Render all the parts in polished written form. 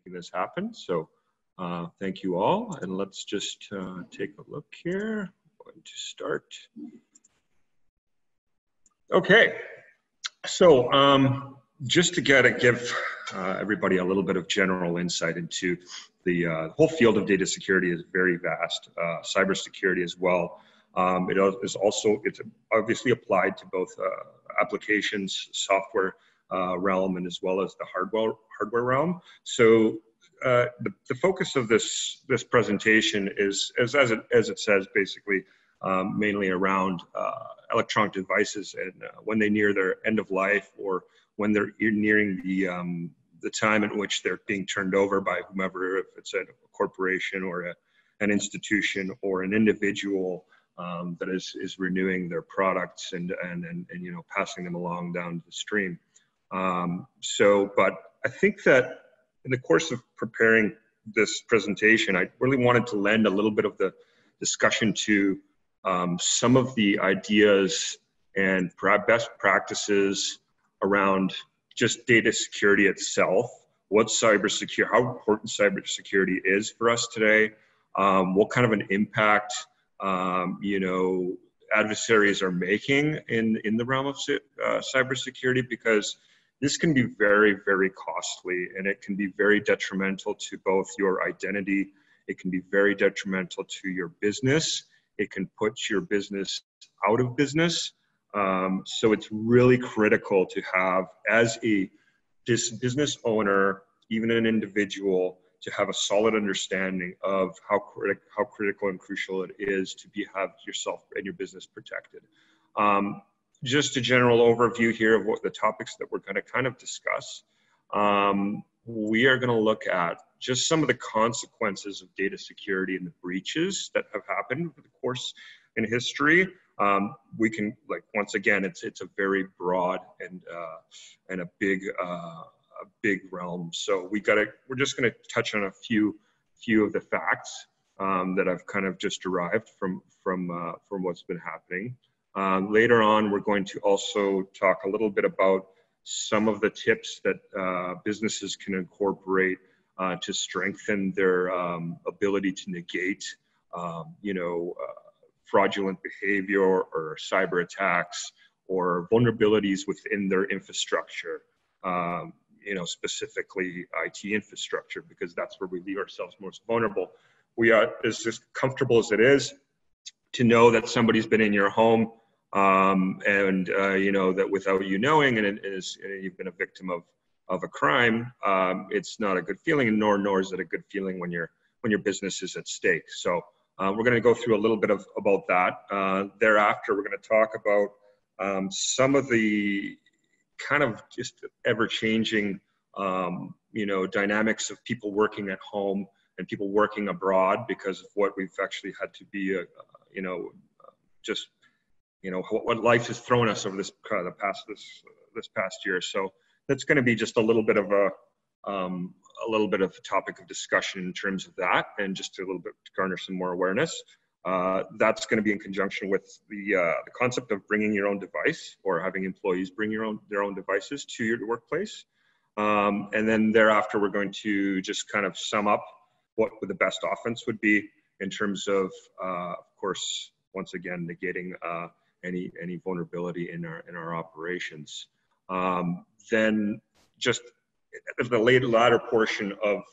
making this happen. So thank you all, and let's just take a look here. I'm going to start. Okay, so just to give everybody a little bit of general insight into the whole field of data security is very vast. Cybersecurity as well. It's obviously applied to both applications, software realm, and as well as the hardware realm. So the focus of this presentation is, as it says, basically mainly around electronic devices and when they near their end of life, or when they're nearing the time in which they're being turned over by whomever, if it's a corporation or an institution or an individual that is renewing their products and you know, passing them along down the stream. But I think that in the course of preparing this presentation, I really wanted to lend a little bit of the discussion to some of the ideas and best practices around just data security itself, how important cybersecurity is for us today, what kind of an impact you know, adversaries are making in the realm of cybersecurity, because this can be very, very costly, and it can be very detrimental to both your identity. It can be very detrimental to your business. It can put your business out of business. So it's really critical to have, as a business owner, even an individual, to have a solid understanding of how critical and crucial it is to have yourself and your business protected. Just a general overview here of what the topics that we're going to kind of discuss. We are going to look at just some of the consequences of data security and the breaches that have happened over the course in history. We can, like, once again, it's a very broad and a big realm. So we're just going to touch on a few of the facts that I've kind of just derived from what's been happening. Later on, we're going to also talk a little bit about some of the tips that businesses can incorporate to strengthen their ability to negate, you know, fraudulent behavior or cyber attacks or vulnerabilities within their infrastructure, you know, specifically IT infrastructure, because that's where we leave ourselves most vulnerable. We are as comfortable as it is to know that somebody's been in your home, and you know, that without you knowing, and you've been a victim of a crime. It's not a good feeling, and nor is it a good feeling when your business is at stake. So we're going to go through a little bit about that. Thereafter, we're going to talk about some of the kind of just ever-changing, you know, dynamics of people working at home and people working abroad because of what we've actually had to be, you know, just, you know, what life has thrown us over this past year. So that's going to be just a little bit of a topic of discussion in terms of that, and just a little bit to garner some more awareness. That's going to be in conjunction with the concept of bringing your own device, or having employees bring their own devices to your workplace. And then thereafter, we're going to just kind of sum up what the best offense would be in terms of course, once again, negating any vulnerability in our operations. Then just the latter portion of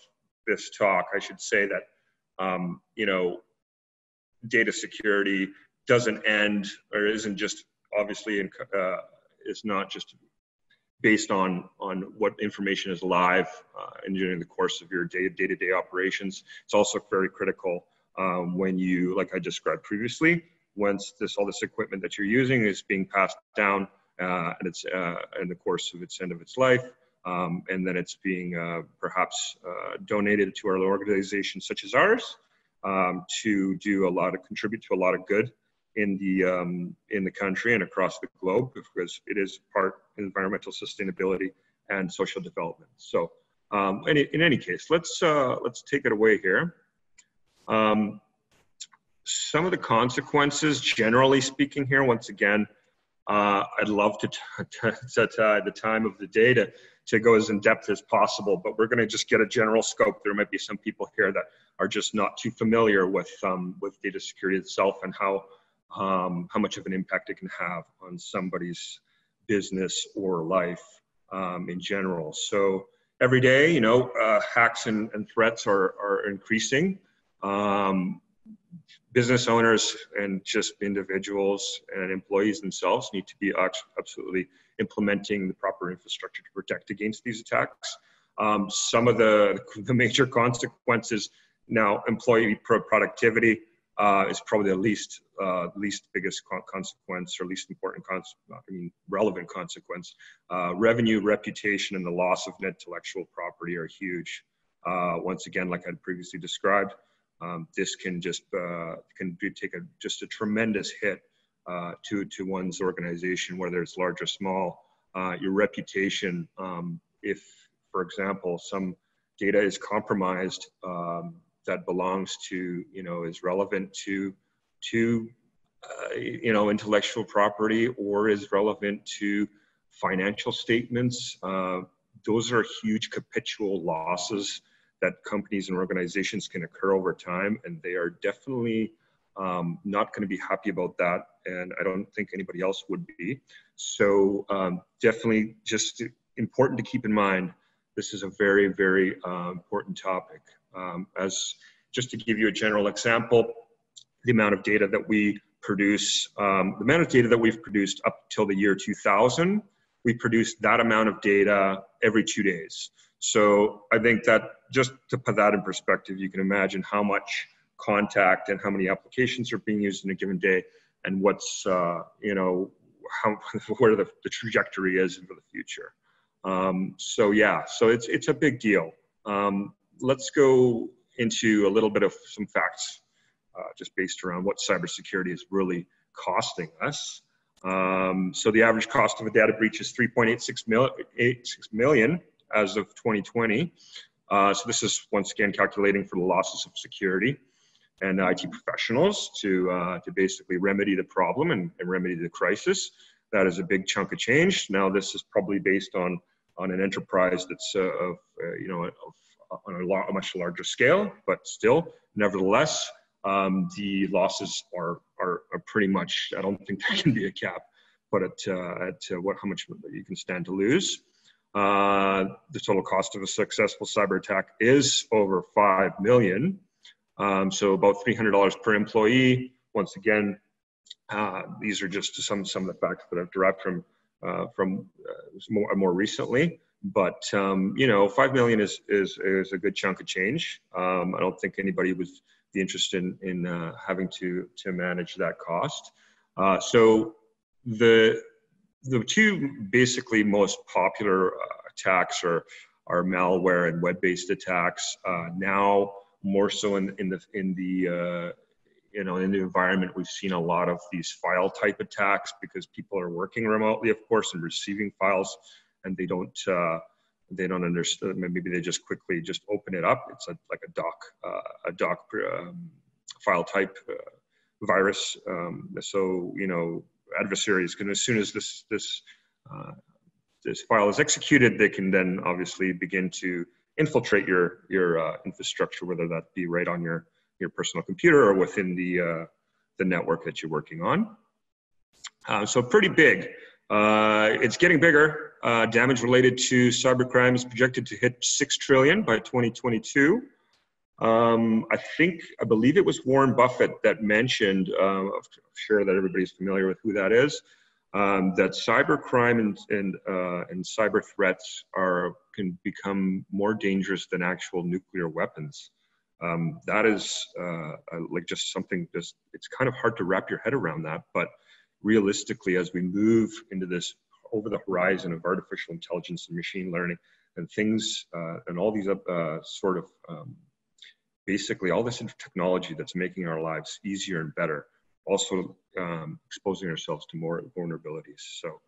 this talk, I should say that, you know, data security doesn't end, or isn't just obviously, it's not just based on what information is live and during the course of your day-to-day operations. It's also very critical when you, like I described previously, once all this equipment that you're using is being passed down and it's in the course of its end of its life, and then it's being perhaps donated to our organizations such as ours to contribute to a lot of good in the country and across the globe, because it is part environmental sustainability and social development. So in any case, let's take it away here. Some of the consequences, generally speaking here, once again, I'd love to set the time of the day to to go as in depth as possible, but we're going to just get a general scope. There might be some people here that are just not too familiar with data security itself and how much of an impact it can have on somebody's business or life in general. So every day, you know, hacks and threats are increasing. Business owners and just individuals and employees themselves need to be absolutely implementing the proper infrastructure to protect against these attacks. Some of the major consequences now, employee productivity is probably the least biggest consequence, or least important relevant consequence. Revenue, reputation, and the loss of intellectual property are huge. Once again, like I previously described, this can just take a tremendous hit to one's organization, whether it's large or small. Your reputation, if, for example, some data is compromised that belongs to, you know, is relevant to you know, intellectual property, or is relevant to financial statements, those are huge capitual losses that companies and organizations can occur over time, and they are definitely not going to be happy about that, and I don't think anybody else would be. So definitely just important to keep in mind, this is a very, very important topic. As just to give you a general example, the amount of data that we produce, the amount of data that we've produced up till the year 2000, we produced that amount of data every 2 days. So I think that, just to put that in perspective, you can imagine how much contact and how many applications are being used in a given day, and what's, you know, where the trajectory is for the future. So yeah, so it's a big deal. Let's go into a little bit of some facts, just based around what cybersecurity is really costing us. So the average cost of a data breach is $3.86 million as of 2020. So this is once again calculating for the losses of security and IT professionals to basically remedy the problem and remedy the crisis. That is a big chunk of change. Now this is probably based on an enterprise that's you know, on a much larger scale, but still, nevertheless, the losses are pretty much, I don't think there can be a cap, but at how much you can stand to lose. The total cost of a successful cyber attack is over $5 million. So about $300 per employee. Once again, these are just some of the facts that I've derived from more recently. But you know, $5 million is a good chunk of change. I don't think anybody would be interested in having to manage that cost. So the two basically most popular attacks are malware and web-based attacks. Now more so in the you know, in the environment, we've seen a lot of these file type attacks because people are working remotely, of course, and receiving files, and they don't understand. Maybe they just quickly just open it up. It's like a doc file type virus. So, you know, adversaries can, as soon as this file is executed, they can then obviously begin to infiltrate your infrastructure, whether that be right on your personal computer or within the network that you're working on. So pretty big. It's getting bigger. Damage related to cybercrime is projected to hit $6 trillion by 2022. I believe it was Warren Buffett that mentioned, I'm sure that everybody's familiar with who that is, that cybercrime and cyber threats can become more dangerous than actual nuclear weapons. That is like just something, it's kind of hard to wrap your head around that, but realistically, as we move into this over the horizon of artificial intelligence and machine learning and things and all these basically all this technology that's making our lives easier and better, also exposing ourselves to more vulnerabilities. So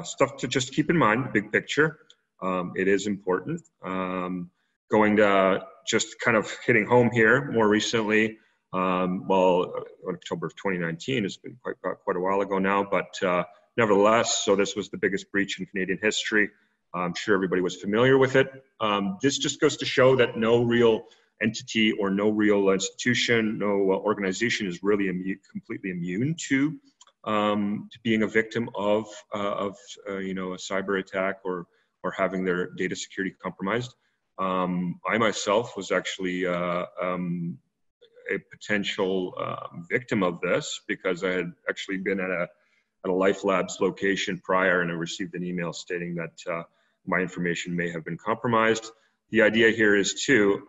stuff to just keep in mind, the big picture. It is important. Going to just kind of hitting home here more recently, well, October of 2019 has been quite a while ago now, but nevertheless, so this was the biggest breach in Canadian history. I'm sure everybody was familiar with it. This just goes to show that no real entity or no real institution, no organization is really completely immune to being a victim of you know, a cyber attack or having their data security compromised. I myself was actually a potential victim of this because I had actually been at a LifeLabs location prior, and I received an email stating that my information may have been compromised. The idea here is too,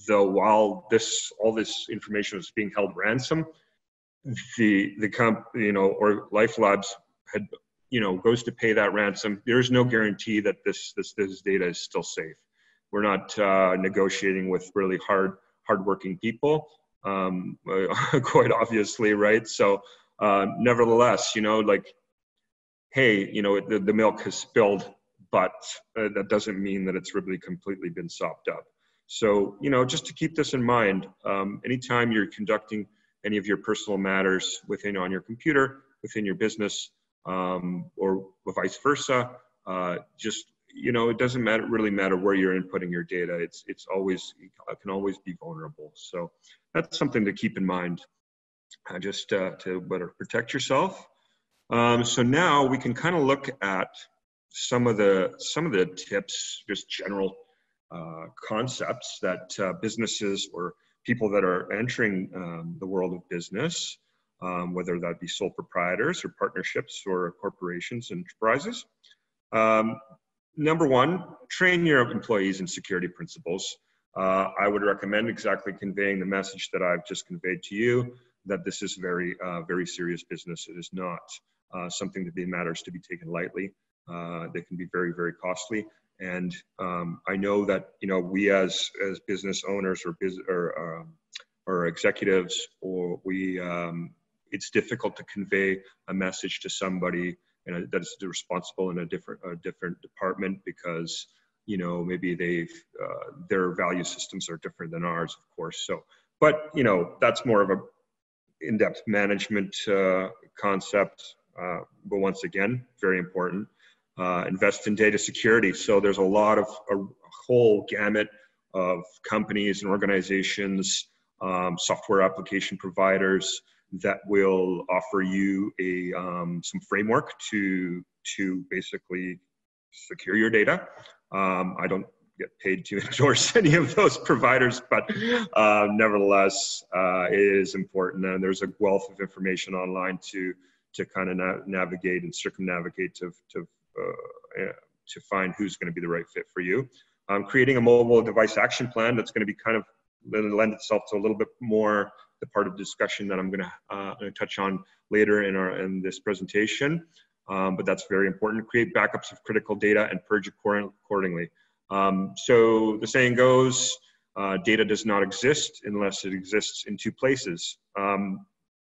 though while all this information was being held ransom, you know, or LifeLabs had, you know, goes to pay that ransom. There's no guarantee that this data is still safe. We're not negotiating with really hardworking people, quite obviously, right? So, nevertheless, you know, like, hey, you know, the milk has spilled, but that doesn't mean that it's really completely been sopped up. So, you know, just to keep this in mind, anytime you're conducting any of your personal matters on your computer, within your business, or vice versa, just, you know, it doesn't really matter where you're inputting your data. It can always be vulnerable. So that's something to keep in mind, just to better protect yourself. So now we can kind of look at some of the tips, just general concepts that businesses or people that are entering the world of business, whether that be sole proprietors or partnerships or corporations and enterprises. Number one, train your employees in security principles. I would recommend exactly conveying the message that I've just conveyed to you, that this is very serious business. It is not something that matters to be taken lightly. They can be very, very costly. And I know that, you know, we as business owners or executives, or it's difficult to convey a message to somebody that is responsible in a different department because, you know, maybe their value systems are different than ours, of course. So, but, you know, that's more of a in-depth management concept. But once again, very important. Invest in data security. So there's a whole gamut of companies and organizations, software application providers that will offer you some framework to basically secure your data. I don't get paid to endorse any of those providers, but nevertheless, it is important. And there's a wealth of information online to kind of navigate and circumnavigate to find who's going to be the right fit for you. Creating a mobile device action plan that's going to be kind of lend itself to a little bit more the part of discussion that I'm going to touch on later in this presentation. But that's very important. Create backups of critical data and purge accordingly. So the saying goes, data does not exist unless it exists in two places.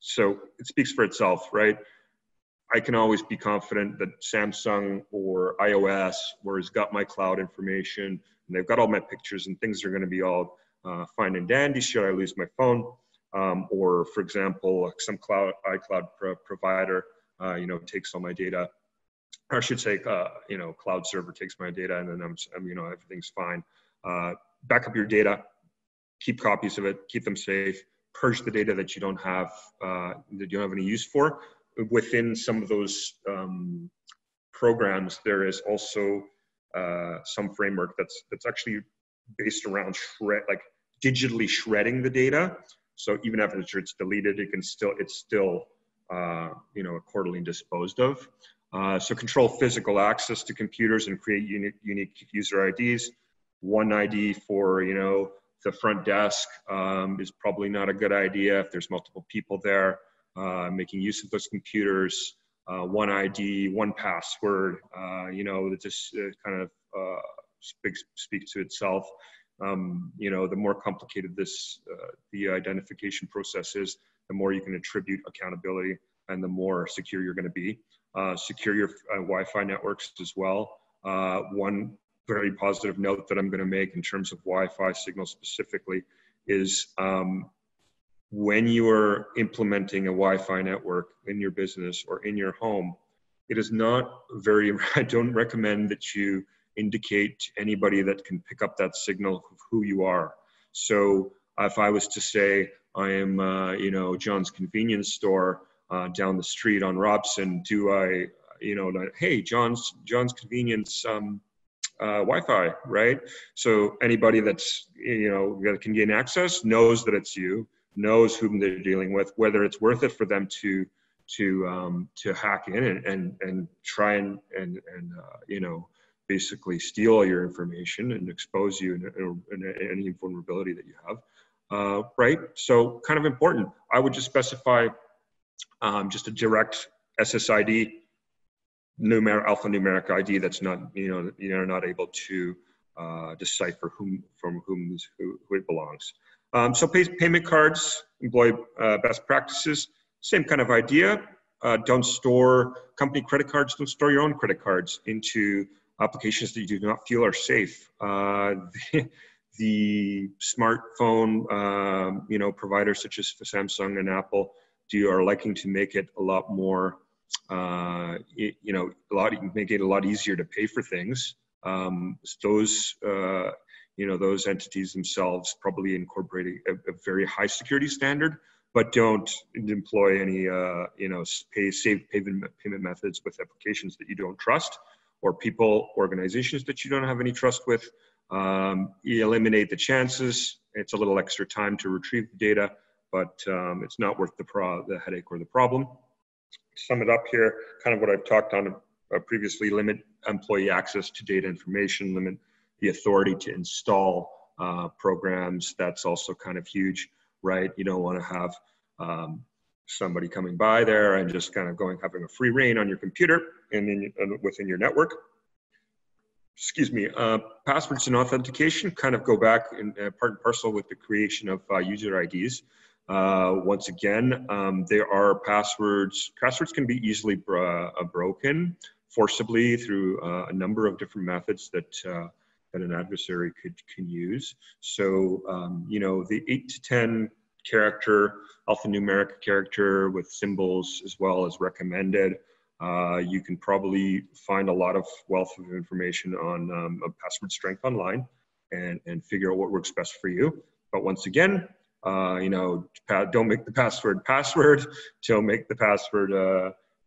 So it speaks for itself, right? I can always be confident that Samsung or iOS, where it's got my cloud information, and they've got all my pictures, and things are going to be all fine and dandy should I lose my phone. Or, for example, some iCloud provider, you know, takes all my data, or I should say, you know, cloud server takes my data, and then I'm you know, everything's fine. Back up your data, keep copies of it, keep them safe, purge the data that you don't have any use for. Within some of those programs, there is also some framework that's actually based around digitally shredding the data. So even after it's deleted, it's still you know, accordingly disposed of. So control physical access to computers and create unique user IDs. One ID for, you know, the front desk is probably not a good idea if there's multiple people there. Making use of those computers, one ID, one password, you know, that just kind of speaks to itself. You know, the more complicated the identification process is, the more you can attribute accountability and the more secure you're going to be. Secure your Wi-Fi networks as well. One very positive note that I'm going to make in terms of Wi-Fi signals specifically is when you are implementing a Wi-Fi network in your business or in your home, it is not very, I don't recommend that you indicate to anybody that can pick up that signal of who you are. So if I was to say, I am, you know, John's convenience store down the street on Robson, do I, you know, like, hey, John's convenience Wi-Fi, right? So anybody that's, you know, that can gain access knows that it's you, knows whom they're dealing with, whether it's worth it for them to hack in and try and you know, basically steal all your information and expose you in any vulnerability that you have, right? So kind of important. I would just specify just a direct SSID, alphanumeric ID that's not, you know, you're not able to decipher who it belongs. So payment cards, employee best practices, same kind of idea. Don't store company credit cards. Don't store your own credit cards into applications that you do not feel are safe. The smartphone, you know, providers such as Samsung and Apple are liking to make it a lot more, you know, make it a lot easier to pay for things. Those, you know, those entities themselves probably incorporate a very high security standard, but don't employ any, you know, safe payment methods with applications that you don't trust, or people, organizations that you don't have any trust with. You eliminate the chances. It's a little extra time to retrieve the data, but it's not worth the headache or the problem. To sum it up here, kind of what I've talked on previously: limit employee access to data information, limit the authority to install programs. That's also kind of huge, right? You don't want to have somebody coming by there and just kind of having a free reign on your computer and within your network. Excuse me. Passwords and authentication kind of go back in part and parcel with the creation of user IDs. Once again, there are passwords. Passwords can be easily broken forcibly through a number of different methods that an adversary can use. So, you know, the 8 to 10 character, alphanumeric character with symbols as well as recommended. You can probably find a lot of wealth of information on password strength online and figure out what works best for you. But once again, you know, don't make the password password. Don't make the password,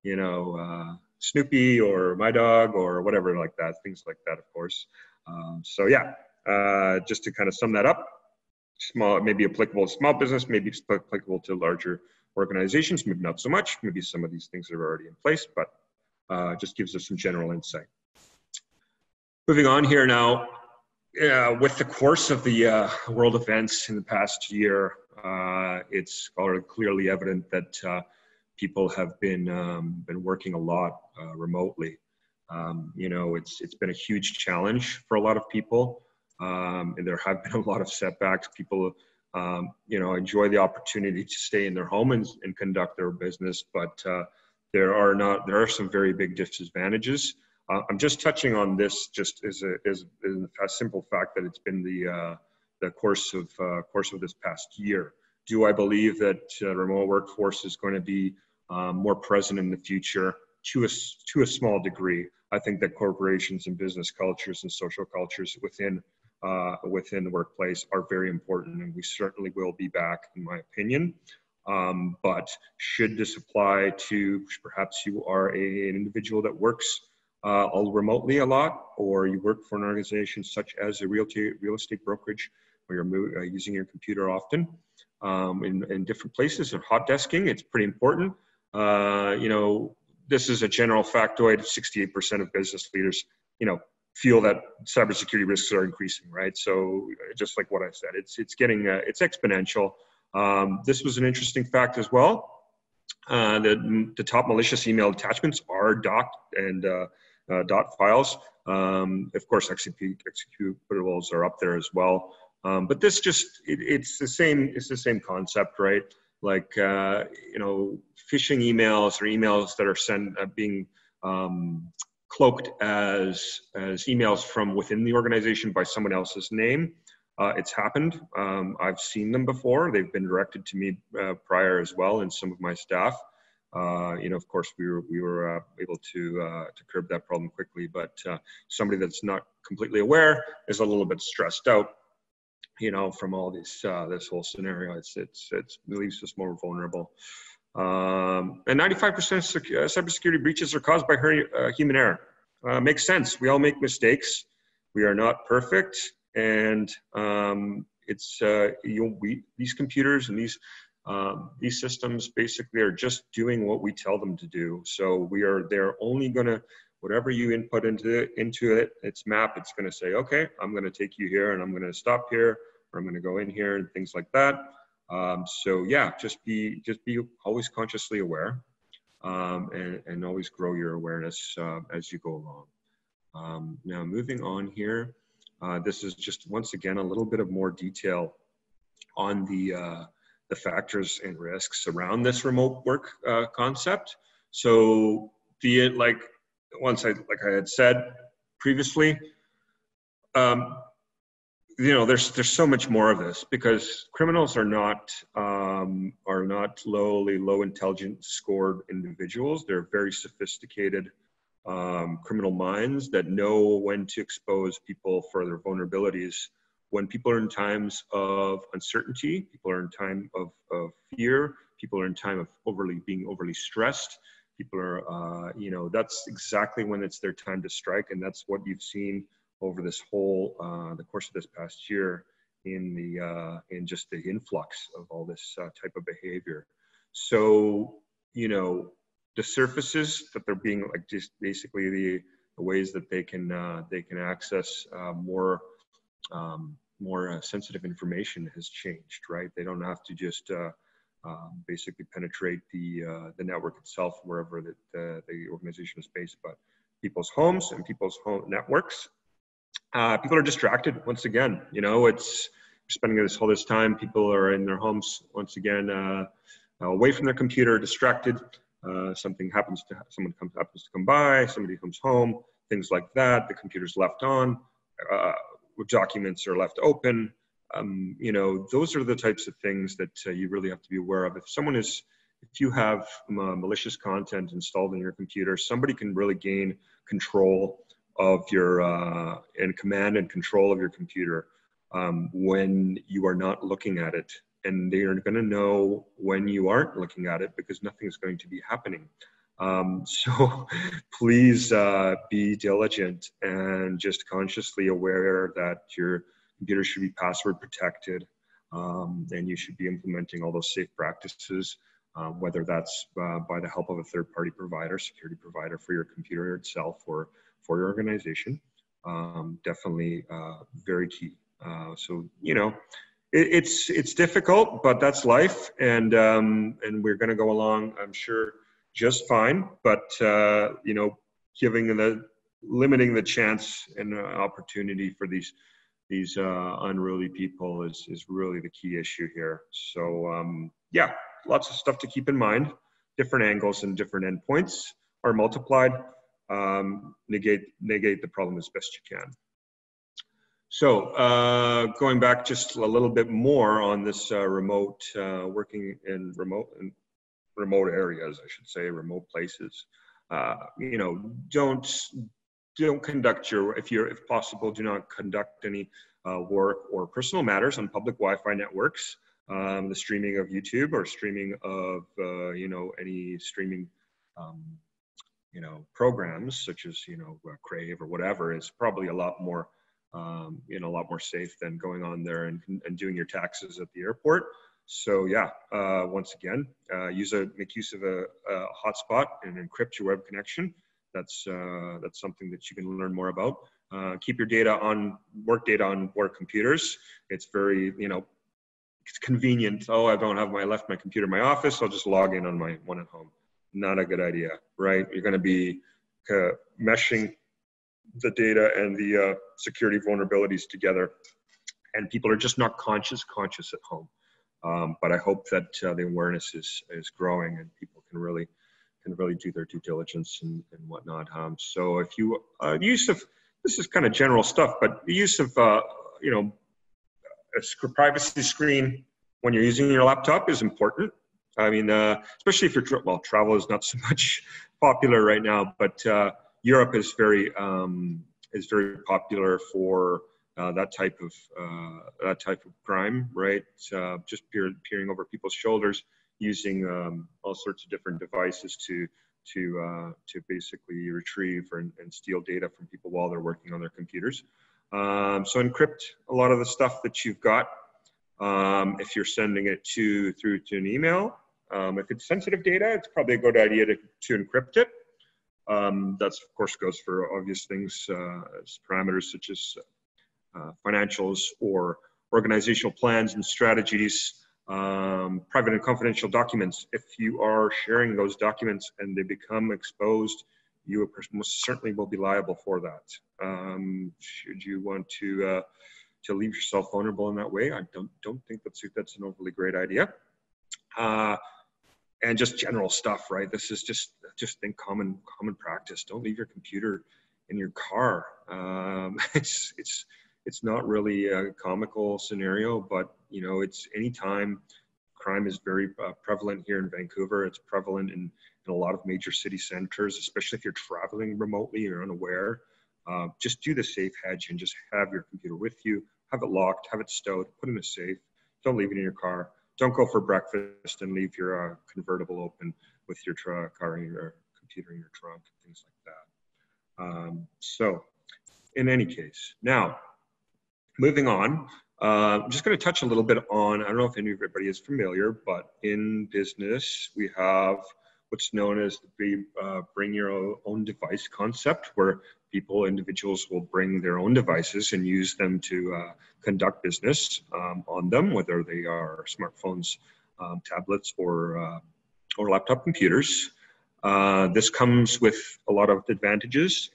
you know, Snoopy or my dog or whatever like that. Things like that, of course. So yeah, just to kind of sum that up, small, maybe applicable to small business, maybe applicable to larger organizations, maybe not so much. Maybe some of these things are already in place, but just gives us some general insight. Moving on here now. With the course of the world events in the past year, it's clearly evident that people have been working a lot remotely. You know, it's been a huge challenge for a lot of people, and there have been a lot of setbacks. People, you know, enjoy the opportunity to stay in their home and conduct their business, but there are some very big disadvantages. I'm just touching on this just as a simple fact that it's been the course of this past year. Do I believe that remote workforce is going to be more present in the future? To a small degree. I think that corporations and business cultures and social cultures within the workplace are very important, and we certainly will be back, in my opinion. But should this apply to perhaps you are an individual that works remotely a lot, or you work for an organization such as a real estate brokerage, where you're using your computer often in different places, and hot desking, it's pretty important. You know, this is a general factoid. 68% of business leaders, you know, feel that cybersecurity risks are increasing, right? So just like what I said, it's getting it's exponential. This was an interesting fact as well. The top malicious email attachments are dot and dot files. Of course, executables are up there as well. But this just it's the same concept, right? Like you know, phishing emails or emails that are being cloaked as emails from within the organization by someone else's name. It's happened. I've seen them before. They've been directed to me prior as well, and some of my staff. Of course, we were able to curb that problem quickly. But somebody that's not completely aware is a little bit stressed out, from all this whole scenario. It leaves us more vulnerable. And 95% of cybersecurity breaches are caused by human error. Makes sense. We all make mistakes. We are not perfect, and these computers and these systems basically are just doing what we tell them to do. So they're only gonna, whatever you input into it, its map, it's gonna say, okay, I'm gonna take you here, and I'm gonna stop here, or I'm gonna go in here, and things like that. So yeah, just be always consciously aware, and always grow your awareness as you go along. Now moving on here, this is just once again a little bit of more detail on the factors and risks around this remote work concept. So be it like I had said previously, there's so much more of this, because criminals are not low intelligence scored individuals. They're very sophisticated criminal minds that know when to expose people for their vulnerabilities. When people are in times of uncertainty, people are in time of fear, people are in time of being overly stressed, people are, that's exactly when it's their time to strike. And that's what you've seen over this whole, the course of this past year in just the influx of all this type of behavior. So, the surfaces that they're being, like, just basically the ways that they can access more sensitive information has changed, right? They don't have to just basically penetrate the network itself, wherever the organization is based, but people's homes and people's home networks. People are distracted once again. It's spending all this time. People are in their homes once again, away from their computer, distracted. Someone happens to come by. Somebody comes home. Things like that. The computer's left on. Documents are left open. Those are the types of things that you really have to be aware of. If you have malicious content installed in your computer, somebody can really gain control of your and command and control of your computer when you are not looking at it, and they are going to know when you aren't looking at it, because nothing's going to be happening. So please be diligent and just consciously aware that your computer should be password protected, and you should be implementing all those safe practices, whether that's by the help of a third-party provider, security provider for your computer itself or for your organization. Definitely very key. So it's difficult, but that's life, and we're going to go along, I'm sure, just fine. But limiting the chance and opportunity for these unruly people is really the key issue here. So yeah, lots of stuff to keep in mind. Different angles and different endpoints are multiplied. Negate the problem as best you can. So going back just a little bit more on this remote working in remote areas, I should say, remote places. Don't conduct if possible, do not conduct any work or personal matters on public Wi-Fi networks. The streaming of YouTube or streaming of any streaming programs such as Crave or whatever is probably a lot more safe than going on there and doing your taxes at the airport. So yeah, once again, make use of a hotspot and encrypt your web connection. That's something that you can learn more about. Keep your work data on work computers. It's very, it's convenient. Oh, I left my computer in my office. I'll just log in on my one at home. Not a good idea, right? You're going to be meshing the data and the security vulnerabilities together, and people are just not conscious at home. But I hope that the awareness is growing and people can really do their due diligence and whatnot. So if you this is kind of general stuff, but the use of a privacy screen when you're using your laptop is important. I mean, especially if you're, well, travel is not so much popular right now, but Europe is very popular for that type of crime, right? Just peering over people's shoulders, using all sorts of different devices to basically retrieve and steal data from people while they're working on their computers. So encrypt a lot of the stuff that you've got. If you're sending it through to an email, if it's sensitive data, it's probably a good idea to encrypt it. That's of course goes for obvious things, as parameters such as financials or organizational plans and strategies, private and confidential documents. If you are sharing those documents and they become exposed, you most certainly will be liable for that. Should you want to leave yourself vulnerable in that way, I don't think that's an overly great idea. And just general stuff, right? This is just think common practice. Don't leave your computer in your car. It's not really a comical scenario, but you know, it's anytime. Crime is very prevalent here in Vancouver. It's prevalent in a lot of major city centers, especially if you're traveling remotely, you're unaware. Just do the safe hedge and just have your computer with you, have it locked, have it stowed, put it in a safe. Don't leave it in your car. Don't go for breakfast and leave your convertible open with your car and your computer in your trunk, things like that. So in any case, now moving on, I'm just going to touch a little bit on, I don't know if everybody is familiar, but in business, we have what's known as the bring your own device concept, where individuals will bring their own devices and use them to conduct business on them, whether they are smartphones, tablets, or laptop computers. This comes with a lot of advantages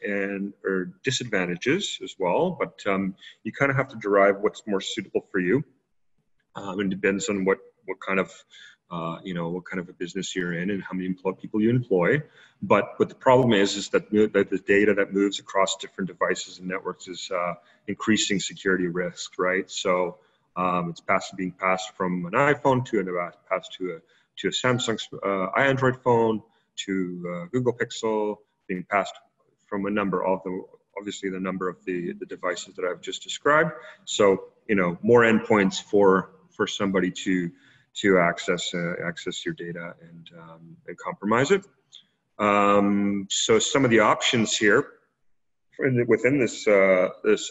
or disadvantages as well, but you kind of have to derive what's more suitable for you. It depends on what kind of what kind of a business you're in and how many people you employ. But the problem is that the data that moves across different devices and networks is increasing security risks, right? So it's being passed from an iPhone to a Samsung Android phone to Google Pixel, being passed from a number of obviously the number of the devices that I've just described. So more endpoints for somebody to access your data and compromise it. So some of the options here within this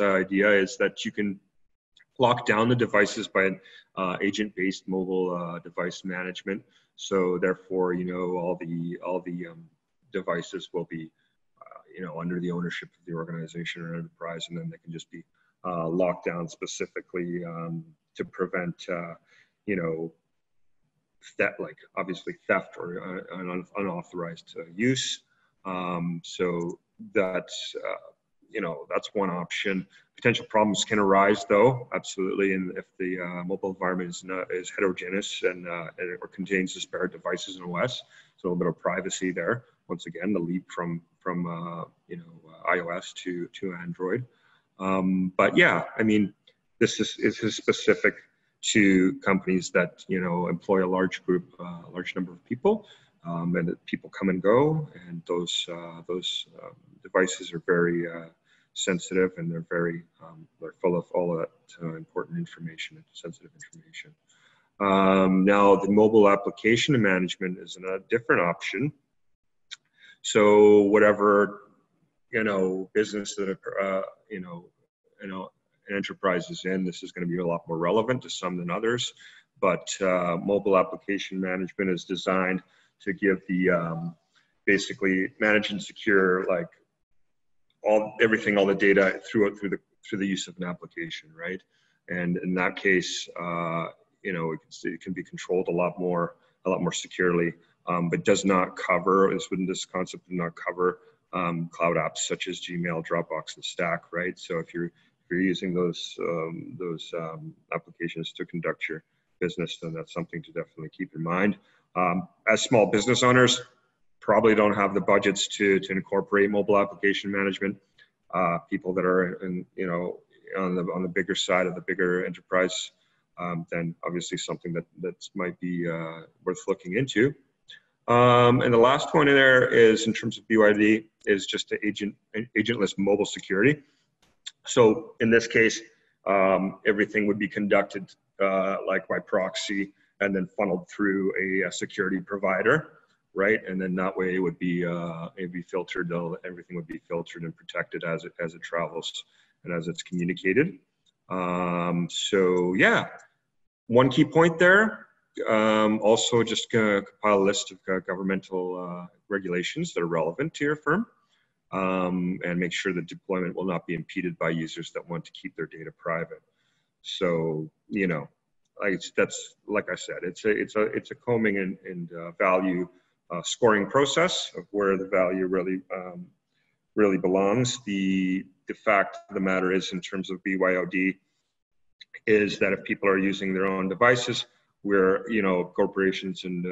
idea is that you can lock down the devices by agent-based mobile device management. So therefore, all the devices will be under the ownership of the organization or enterprise, and then they can just be locked down specifically to prevent obviously theft or unauthorized use. So that's one option. Potential problems can arise, though, absolutely, and if the mobile environment is heterogeneous and or contains disparate devices and OS, so a little bit of privacy there. Once again, the leap from iOS to Android. But yeah, I mean, this is specific to companies that employ a large number of people, and that people come and go, and those devices are very sensitive, and they're full of all of that important information and sensitive information. Now, the mobile application management is a different option. So whatever business that an enterprise is in, this is going to be a lot more relevant to some than others. But mobile application management is designed to give the basically manage and secure all the data through the use of an application, right? And in that case, it can be controlled a lot more securely, but does not cover, this concept does not cover cloud apps such as Gmail, Dropbox, and Stack, right? So if you're using those applications to conduct your business, then that's something to definitely keep in mind. As small business owners, probably don't have the budgets to incorporate mobile application management. People that are on the bigger side of the bigger enterprise then obviously something that might be worth looking into. And the last one in there is, in terms of BYD, is just the agentless mobile security. So in this case, everything would be conducted like by proxy and then funneled through a security provider, right? And then that way it would be filtered. Everything would be filtered and protected as it travels and as it's communicated. So yeah, one key point there. Also, just gonna compile a list of governmental regulations that are relevant to your firm, and make sure that deployment will not be impeded by users that want to keep their data private. So, you know, that's like I said, it's a combing and value scoring process of where the value really belongs. The fact of the matter is, in terms of BYOD, is that if people are using their own devices, where, you know, corporations and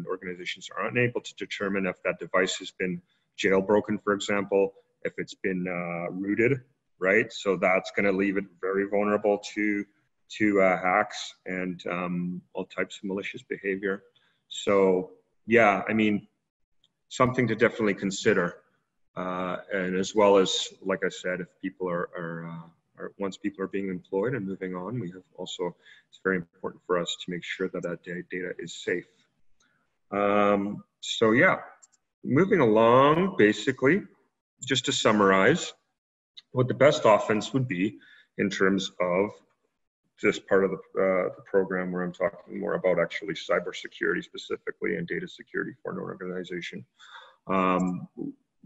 organizations are unable to determine if that device has been jailbroken, for example, if it's been rooted, right? So that's going to leave it very vulnerable to hacks and all types of malicious behavior. So yeah, I mean, something to definitely consider. And as well as, like I said, if people once people are being employed and moving on, we have also, it's very important for us to make sure that that data is safe. So yeah, moving along, basically, just to summarize, what the best offense would be in terms of this part of the program, where I'm talking more about actually cybersecurity specifically and data security for an organization.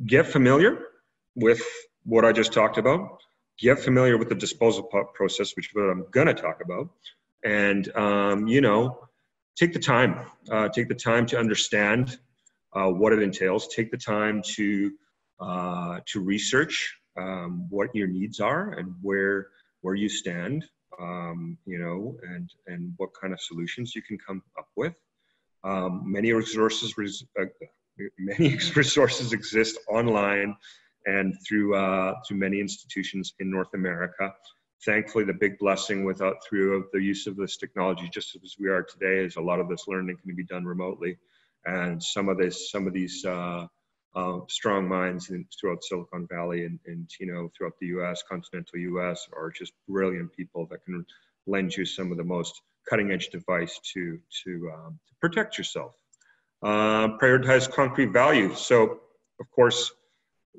Get familiar with what I just talked about. Get familiar with the disposal process, which is what I'm going to talk about. And, you know, take the time to understand what it entails. Take the time to research what your needs are and where you stand, you know, and what kind of solutions you can come up with. Many resources exist online and through many institutions in North America. Thankfully, the big blessing through the use of this technology, just as we are today, is a lot of this learning can be done remotely. And some of these strong minds throughout Silicon Valley and you know, throughout the U.S., continental U.S., are just brilliant people that can lend you some of the most cutting-edge device to protect yourself. Prioritize concrete value. So, of course,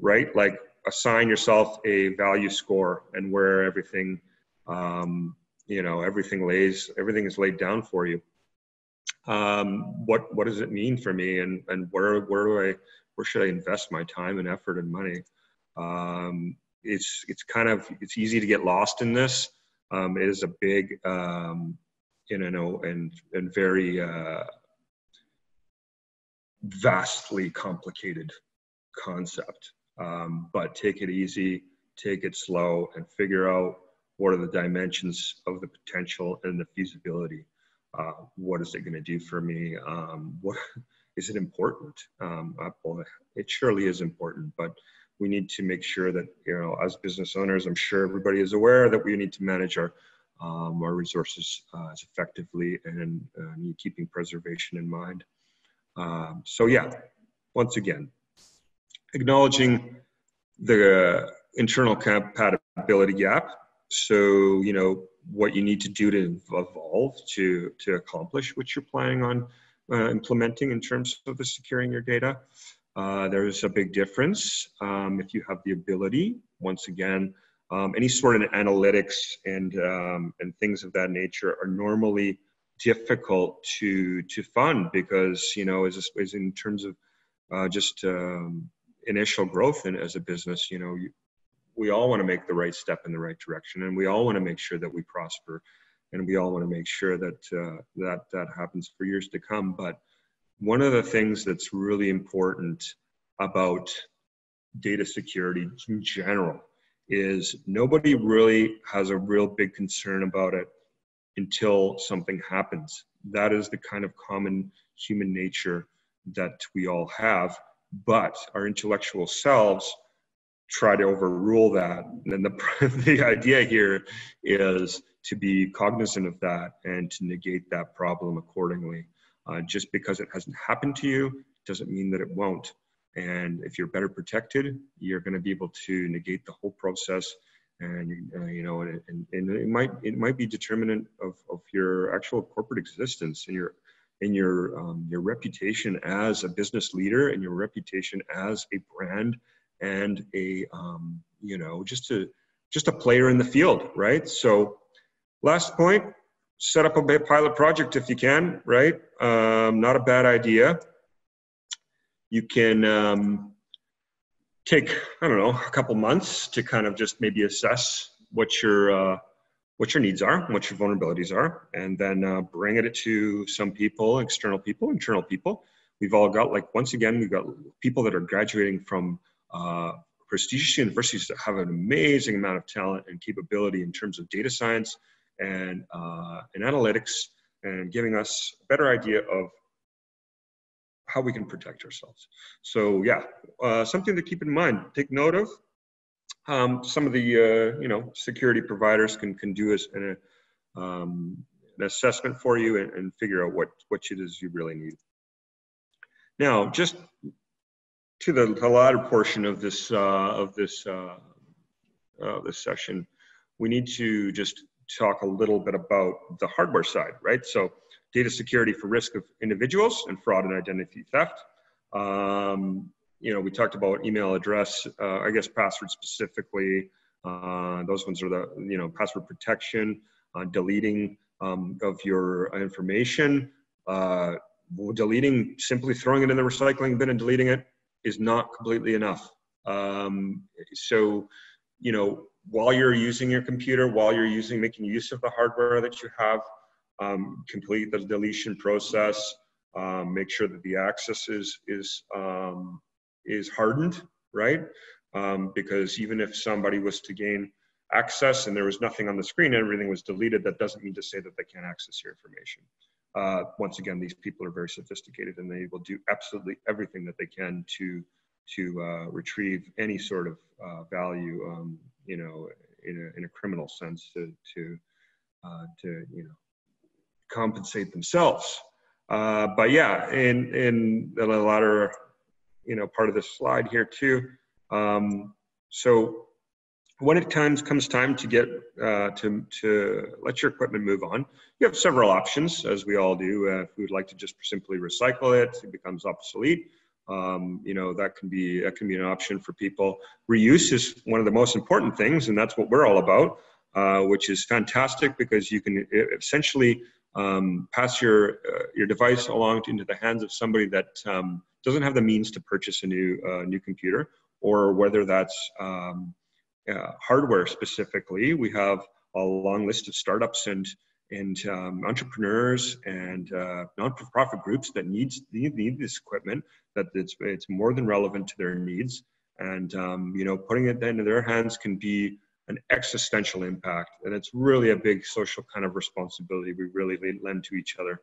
right, like assign yourself a value score and where everything, you know, everything is laid down for you. What does it mean for me, and where should I invest my time and effort and money? It's easy to get lost in this. It is a big, you know, and very vastly complicated concept. But take it easy, take it slow, and figure out what are the dimensions of the potential and the feasibility. What is it going to do for me? What is it important? It surely is important, but we need to make sure that, you know, as business owners, I'm sure everybody is aware that we need to manage our resources as effectively and keeping preservation in mind. So yeah, once again, acknowledging the internal compatibility gap. So, you know, what you need to do to evolve to accomplish what you're planning on implementing in terms of the securing your data. There's a big difference if you have the ability. Once again, any sort of analytics and things of that nature are normally difficult to fund, because, you know, as in terms of just initial growth as a business, you know, we all want to make the right step in the right direction, and we all want to make sure that we prosper, and we all want to make sure that that happens for years to come. But one of the things that's really important about data security in general is nobody really has a real big concern about it until something happens. That is the kind of common human nature that we all have, but our intellectual selves try to overrule that. And then the idea here is to be cognizant of that and to negate that problem accordingly. Just because it hasn't happened to you doesn't mean that it won't. And if you're better protected, you're going to be able to negate the whole process. And you know, and it might be determinant of your actual corporate existence and your reputation as a business leader and your reputation as a brand and a you know, just a player in the field, right? So last point, set up a pilot project if you can, right? Not a bad idea. You can take, I don't know, a couple months to kind of just maybe assess what your needs are, what your vulnerabilities are, and then bring it to some people, external people, internal people. We've all got, like, once again, we've got people that are graduating from prestigious universities that have an amazing amount of talent and capability in terms of data science and analytics, and giving us a better idea of how we can protect ourselves. So yeah, something to keep in mind, take note of. Some of the you know, security providers can do an assessment for you and figure out what it is you really need. Now, just to the latter portion of this session, we need to just talk a little bit about the hardware side, right? So data security for risk of individuals and fraud and identity theft. You know, we talked about email address, I guess password specifically. Those ones are the, you know, password protection, deleting of your information. Deleting, simply throwing it in the recycling bin and deleting it is not completely enough. So, you know, while you're using your computer, while you're making use of the hardware that you have, complete the deletion process. Make sure that the access is hardened, right? Because even if somebody was to gain access and there was nothing on the screen, everything was deleted, that doesn't mean to say that they can't access your information. Once again, these people are very sophisticated and they will do absolutely everything that they can to retrieve any sort of value, you know, in a criminal sense to you know, compensate themselves. But yeah, in the latter, you know, part of this slide here too. So when it comes time to get to let your equipment move on, you have several options, as we all do. If we would like to just simply recycle it, it becomes obsolete. You know, that can be an option for people. Reuse is one of the most important things, and that's what we're all about, which is fantastic because you can essentially pass your device along into the hands of somebody that doesn't have the means to purchase a new computer, or whether that's hardware specifically. We have a long list of startups and entrepreneurs and non-profit groups that need this equipment, that it's more than relevant to their needs. And you know, putting it into their hands can be an existential impact, and it's really a big social kind of responsibility we really lend to each other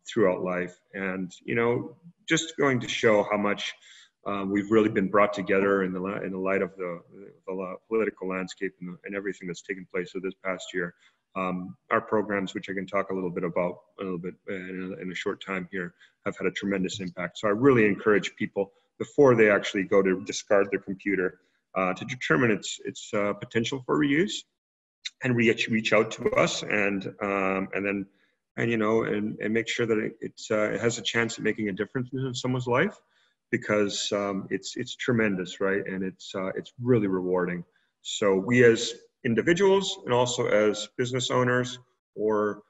throughout life. And you know, just going to show how much we've really been brought together in the light of the political landscape and everything that's taken place over this past year. Our programs, which I can talk a little bit about in a short time here, have had a tremendous impact. So I really encourage people, before they actually go to discard their computer, to determine its potential for reuse, and reach out to us, and you know, and make sure that it has a chance at making a difference in someone's life, because it's tremendous, right? And it's really rewarding. So we as individuals, and also as business owners, or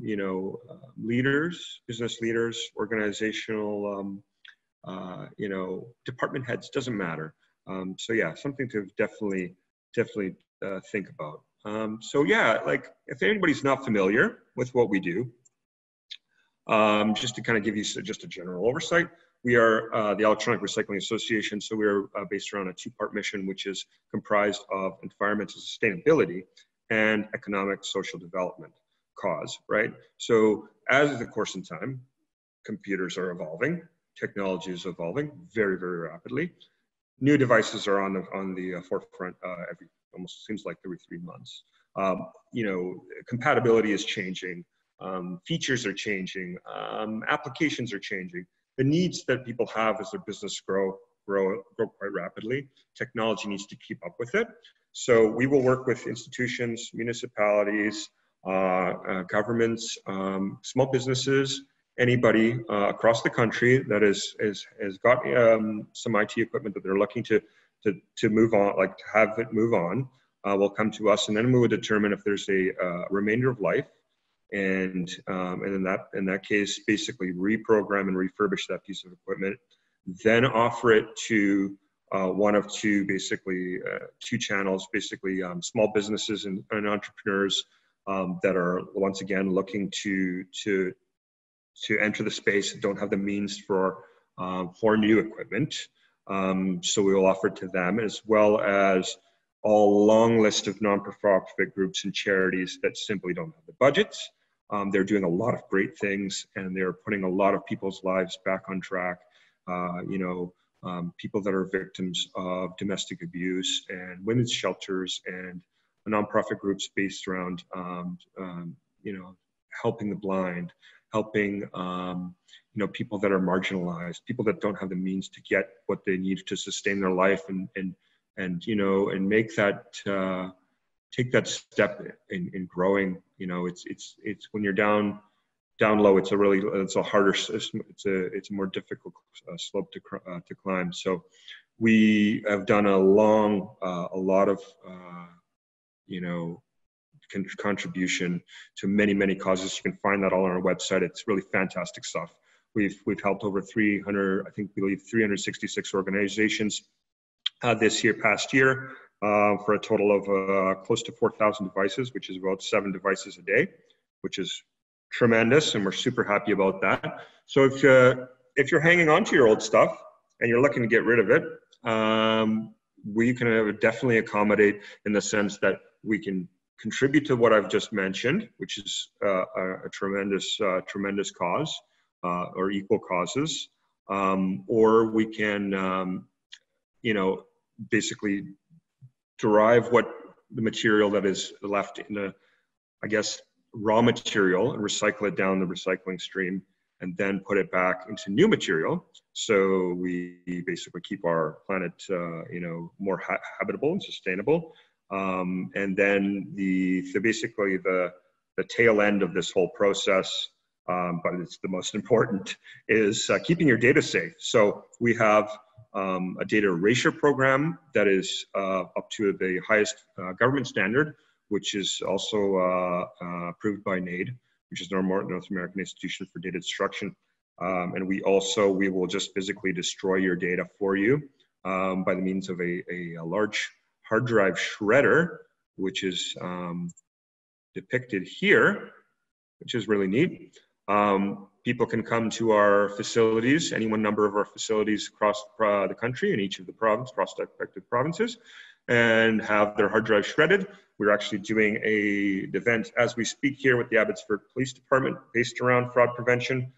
you know, leaders, business leaders, organizational you know, department heads, doesn't matter. So yeah, something to definitely think about. So yeah, like, if anybody's not familiar with what we do, just to kind of give you just a general oversight, we are the Electronic Recycling Association. So we're based around a two-part mission, which is comprised of environmental sustainability and economic social development cause, right? So as the course in time, computers are evolving, technology is evolving very, very rapidly. New devices are on the forefront almost seems like every 3 months. You know, compatibility is changing, features are changing, applications are changing. The needs that people have as their business grow quite rapidly. Technology needs to keep up with it. So we will work with institutions, municipalities, governments, small businesses, anybody across the country that has got some IT equipment that they're looking to move on, like to have it move on, will come to us, and then we would determine if there's a remainder of life, and in that case, basically reprogram and refurbish that piece of equipment, then offer it to one of two, basically two channels, basically small businesses and entrepreneurs that are once again looking to enter the space and don't have the means for new equipment. So we will offer it to them, as well as a long list of non-profit groups and charities that simply don't have the budgets. They're doing a lot of great things, and they're putting a lot of people's lives back on track. You know, people that are victims of domestic abuse, and women's shelters, and nonprofit groups based around, you know, helping the blind, helping, you know, people that are marginalized, people that don't have the means to get what they need to sustain their life, and you know, and make that, take that step in growing. You know, it's when you're down low, it's a harder, it's a more difficult slope to climb. So we have done a lot of, you know, contribution to many causes. You can find that all on our website. It's really fantastic stuff. We've helped over 366 organizations this past year, for a total of close to 4,000 devices, which is about 7 devices a day, which is tremendous, and we're super happy about that. So if you're hanging on to your old stuff and you're looking to get rid of it, we can definitely accommodate, in the sense that we can contribute to what I've just mentioned, which is a tremendous cause, or equal causes, or we can, you know, basically derive what the material that is left in the, I guess, raw material, and recycle it down the recycling stream, and then put it back into new material. So we basically keep our planet, you know, more habitable and sustainable. And then basically the tail end of this whole process, but it's the most important, is keeping your data safe. So we have a data erasure program that is up to the highest government standard, which is also approved by NAID, which is North American Institution for Data Destruction. And we will just physically destroy your data for you by the means of a large hard drive shredder, which is depicted here, which is really neat. People can come to our facilities, any one number of our facilities across the country, in each of the prospective provinces, and have their hard drive shredded. We're actually doing an event as we speak here with the Abbotsford Police Department, based around fraud prevention.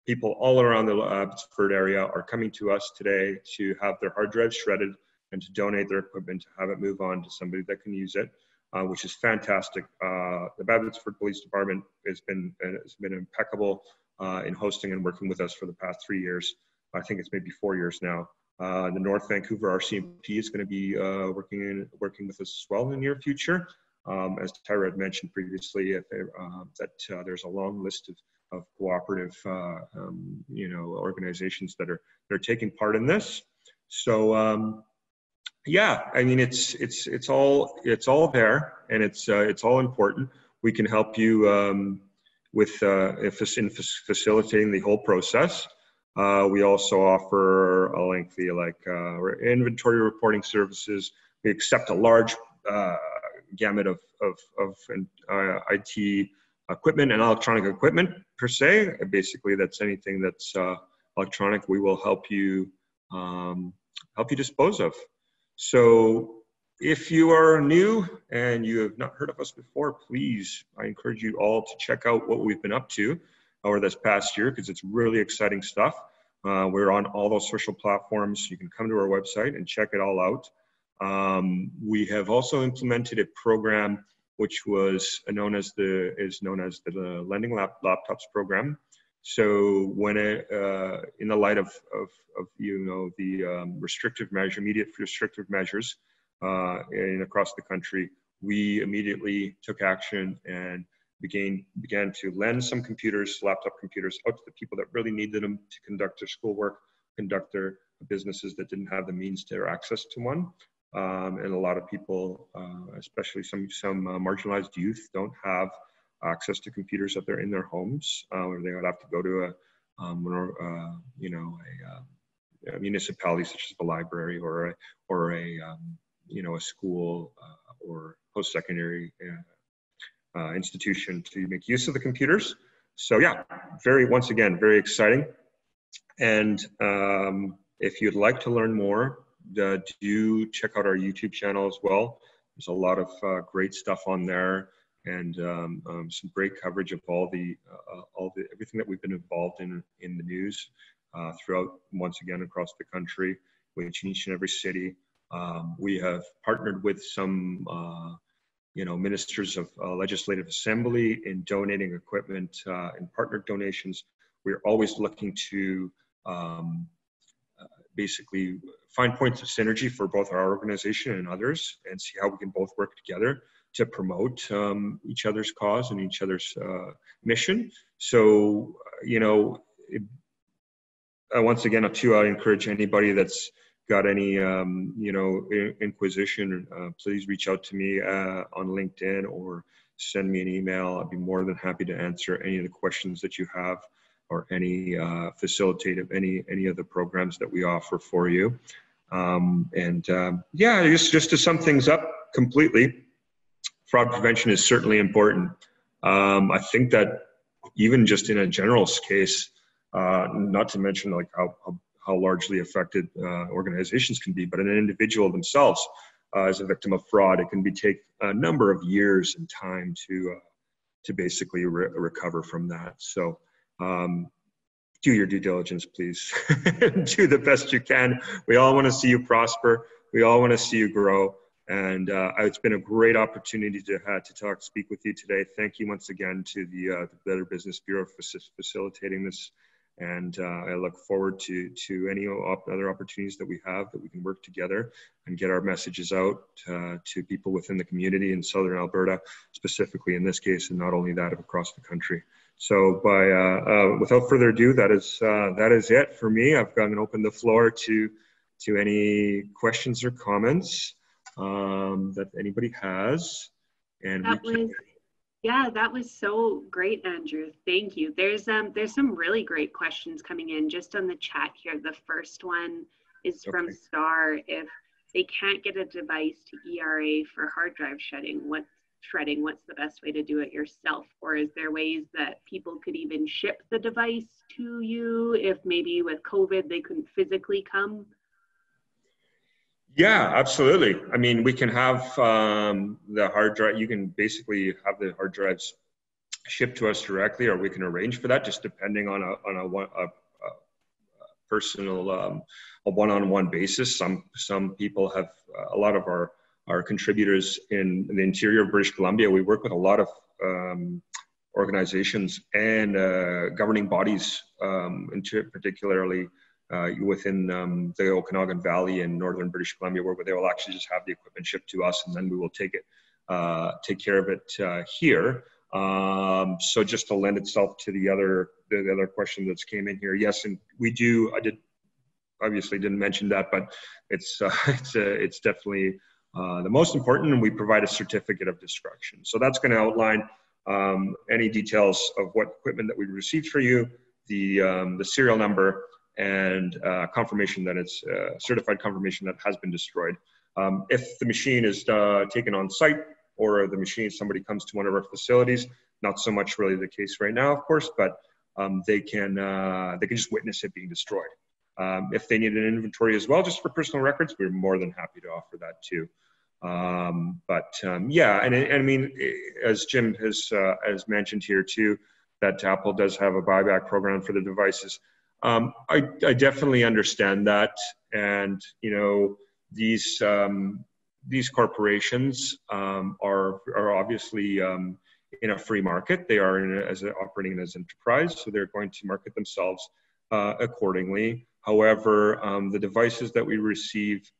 People all around the Abbotsford area are coming to us today to have their hard drives shredded and to donate their equipment, to have it move on to somebody that can use it, which is fantastic. The Abbotsford Police Department has been impeccable in hosting and working with us for the past 3 years. I think it's maybe 4 years now. The North Vancouver RCMP is going to be working with us as well in the near future. As Tyra had mentioned previously, there's a long list of cooperative, you know, organizations that are taking part in this. So yeah, I mean, it's all there, and it's all important. We can help you with facilitating the whole process. We also offer a lengthy inventory reporting services. We accept a large gamut of IT equipment and electronic equipment per se. Basically, that's anything that's electronic. We will help you dispose of. So if you are new and you have not heard of us before, please, I encourage you all to check out what we've been up to over this past year, because it's really exciting stuff. We're on all those social platforms. You can come to our website and check it all out. We have also implemented a program which was known as the Lending Laptops program. So when in the light of the immediate restrictive measures across the country, we immediately took action and began to lend some laptop computers, out to the people that really needed them to conduct their schoolwork, conduct their businesses that didn't have the means to access to one. And a lot of people, especially some marginalized youth, don't have access to computers that they're in their homes, or they would have to go to a municipality such as a library or a school or post-secondary institution to make use of the computers. So yeah, once again, very exciting. And if you'd like to learn more, do check out our YouTube channel as well. There's a lot of great stuff on there, and some great coverage of everything that we've been involved in the news throughout, once again, across the country, with each and every city. We have partnered with some ministers of legislative assembly in donating equipment and partner donations. We're always looking to basically find points of synergy for both our organization and others, and see how we can both work together to promote each other's cause and each other's mission. So, once again, I encourage anybody that's got any, inquisition, please reach out to me on LinkedIn or send me an email. I'd be more than happy to answer any of the questions that you have, or any facilitate of any of the programs that we offer for you. Just to sum things up completely, fraud prevention is certainly important. I think that even just in a general case, not to mention like how largely affected organizations can be, but an individual themselves as a victim of fraud, it can take a number of years and time to basically recover from that. So do your due diligence, please. Do the best you can. We all want to see you prosper. We all want to see you grow. And it's been a great opportunity to speak with you today. Thank you once again to the Better Business Bureau for facilitating this. And I look forward to any other opportunities that we have, that we can work together and get our messages out to people within the community in Southern Alberta, specifically in this case, and not only that, across the country. So without further ado, that is it for me. I'm going to open the floor to any questions or comments that anybody has. And that was so great, Andrew. Thank you. There's some really great questions coming in just on the chat here. The first one is from Star. If they can't get a device to ERA for hard drive shredding, what's the best way to do it yourself? Or is there ways that people could even ship the device to you if maybe with COVID they couldn't physically come? Yeah, absolutely. I mean, we can have the hard drive. You can basically have the hard drives shipped to us directly, or we can arrange for that, just depending on a personal, a one-on-one basis. Some people have a lot of our contributors in the interior of British Columbia. We work with a lot of organizations and governing bodies, particularly within the Okanagan Valley in northern British Columbia, where they will actually just have the equipment shipped to us, and then we will take care of it here. So just to lend itself to the other question that's came in here, yes, and we do. I obviously didn't mention that, but it's definitely the most important, and we provide a certificate of destruction. So that's going to outline any details of what equipment that we received for you, the serial number, and confirmation that it's certified confirmation that has been destroyed. If the machine is taken on site, or somebody comes to one of our facilities, not so much really the case right now, of course, but they can just witness it being destroyed. If they need an inventory as well, just for personal records, we're more than happy to offer that too. Yeah, and I mean, as Jim has mentioned here too, that Apple does have a buyback program for the devices. I definitely understand that, and these these corporations are obviously in a free market. They are operating as enterprise, so they're going to market themselves accordingly. However, the devices that we receive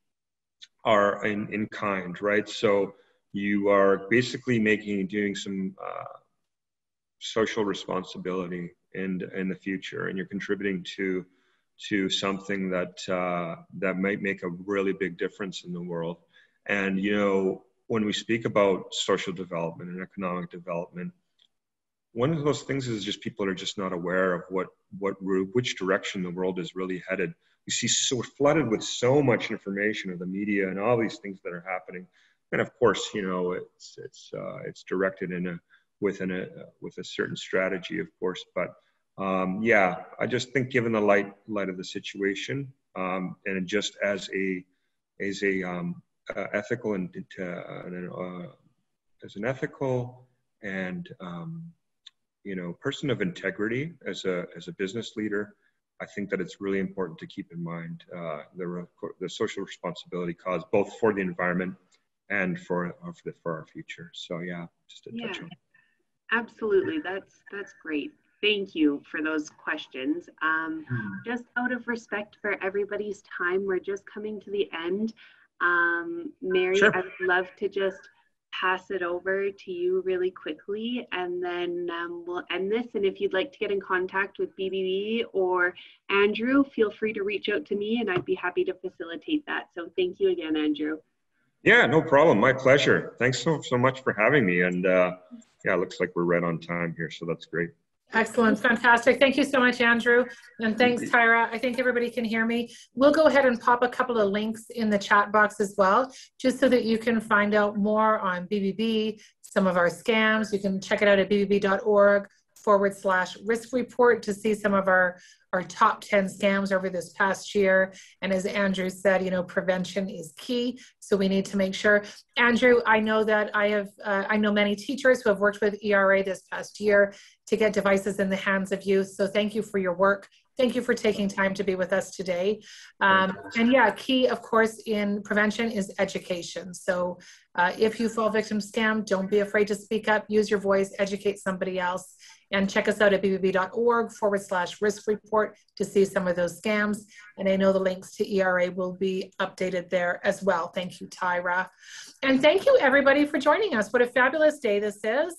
are in kind, right? So you are basically doing some social responsibility in the future, and you're contributing to something that that might make a really big difference in the world. And you know, when we speak about social development and economic development, one of those things is just people are just not aware of which direction the world is really headed. We see so flooded with so much information of the media and all these things that are happening, and of course, you know, it's directed with a certain strategy, of course. But yeah, I just think given the light of the situation, and just as ethical and as an ethical and you know, person of integrity, as a business leader, I think that it's really important to keep in mind the social responsibility cause, both for the environment and for our future. So yeah, just a touch on. Absolutely, that's great. Thank you for those questions. Just out of respect for everybody's time, we're just coming to the end. Mary, Sure. I'd love to just pass it over to you really quickly, and then we'll end this. And if you'd like to get in contact with BBB or Andrew, feel free to reach out to me and I'd be happy to facilitate that. So thank you again, Andrew. Yeah, no problem. My pleasure. Thanks so much for having me. And yeah, it looks like we're right on time here, so that's great. Excellent. Fantastic. Thank you so much, Andrew. And thanks, Tyra. I think everybody can hear me. We'll go ahead and pop a couple of links in the chat box as well, just so that you can find out more on BBB, some of our scams. You can check it out at bbb.org/risk report to see some of our top 10 scams over this past year. And as Andrew said, you know, prevention is key. So we need to make sure. Andrew, I know that I know many teachers who have worked with ERA this past year to get devices in the hands of youth. So thank you for your work. Thank you for taking time to be with us today. And yeah, key, of course, in prevention is education. So if you fall victim to scam, don't be afraid to speak up, use your voice, educate somebody else, and check us out at bbb.org/risk report to see some of those scams. And I know the links to ERA will be updated there as well. Thank you, Tyra. And thank you, everybody, for joining us. What a fabulous day this is.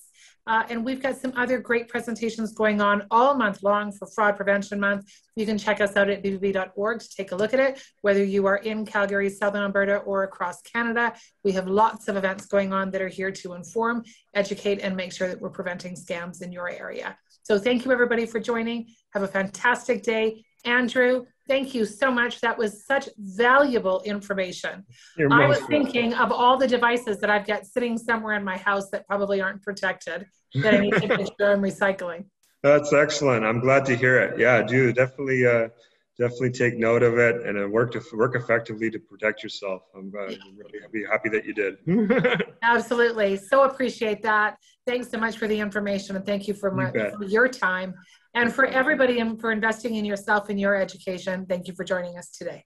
And we've got some other great presentations going on all month long for Fraud Prevention Month. You can check us out at bbb.org to take a look at it, whether you are in Calgary, Southern Alberta, or across Canada. We have lots of events going on that are here to inform, educate, and make sure that we're preventing scams in your area. So thank you, everybody, for joining. Have a fantastic day. Andrew, thank you so much. That was such valuable information. I was thinking of all the devices that I've got sitting somewhere in my house that probably aren't protected, that I need to make sure I'm recycling. That's excellent. I'm glad to hear it. Yeah, do definitely take note of it and work effectively to protect yourself. I'm really happy that you did. Absolutely. So appreciate that. Thanks so much for the information, and thank you for your time. And for everybody, and for investing in yourself and your education, thank you for joining us today.